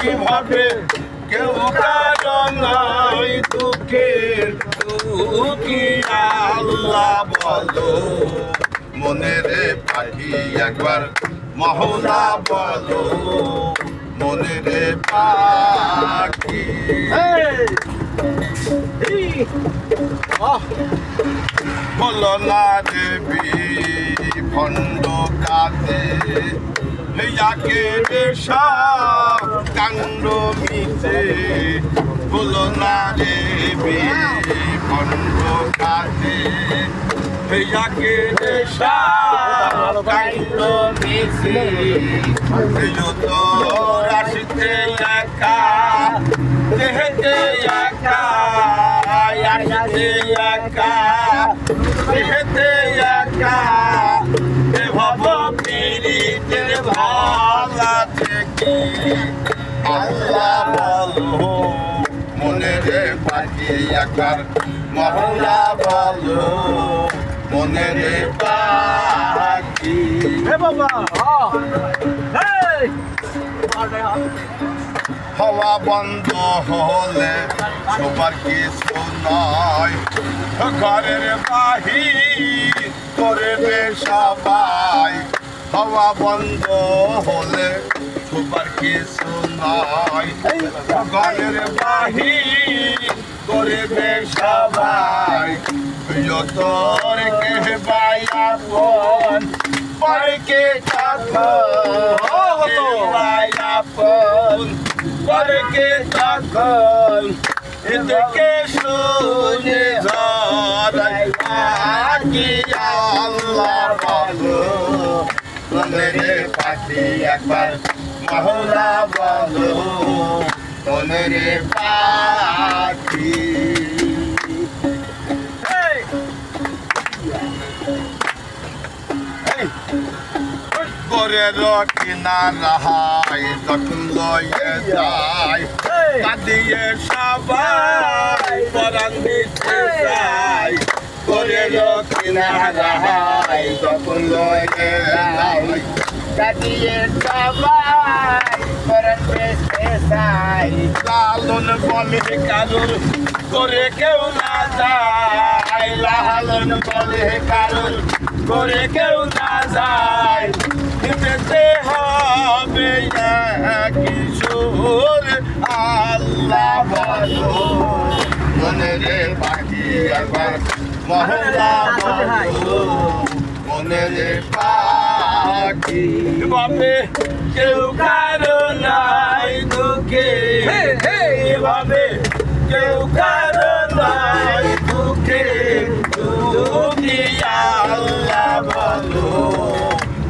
কিভাবে কেউ কারো নাই দুঃখের দুঃখী আল্লাহ বলো মনের পাখি একবার মহলা বলো মনের পাখি বলো না দেবী ভণ্ড কাতে ইয়াকে সব কাণ্ড মিছে বলো না দেবী ভণ্ড কাতে ইয়াকে সব কাণ্ড মিছে যত রাশিতে একা দেহতে একা আসতে একা দেহতে একা ভব পীড়িতের ভালা থেকে আল্লাহ বলো মনের পাখি একবার মহলা বলো মনের পাখি হওয়া বন্ধ হলে সবার কিছু নয় ঘরের বাহির করবে সবাই হওয়া বন্ধ হলে সবার কিছু নয় ঘরের বাহির করবে সবাই তোর কে বায়াপন পরকে তখন বায়াপন পরকে তখন এদিকে শুনে ঝরাই কি আল্লাহ বলো মনের পাখি একবার মহলা বলো মনের পাখি করে কিনারা হাই যখন লয়ে যায় কাঁদিয়ে সবাই পরাণ দিতে যায় করে কিনারা হাই যখন লয়ে যায় কাঁদিয়ে সবাই পরাণ দিতে যায় লালন বলে কারুর করে কেউ না যায় লালন বলে কারুর করে কেউ না যায় পেতে হবে কিশোর আল্লাহ বলো মনের পাখি একবার মহলা বলো মনের পাখি ভাবে কেউ কারো নাই দুঃখে ভাবে কেউ কারো নাই দুঃখে দুঃখী আল্লাহ বলো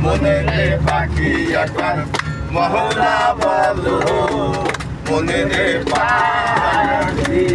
মনের পাখি একবার মহলা বলো মনের পাখি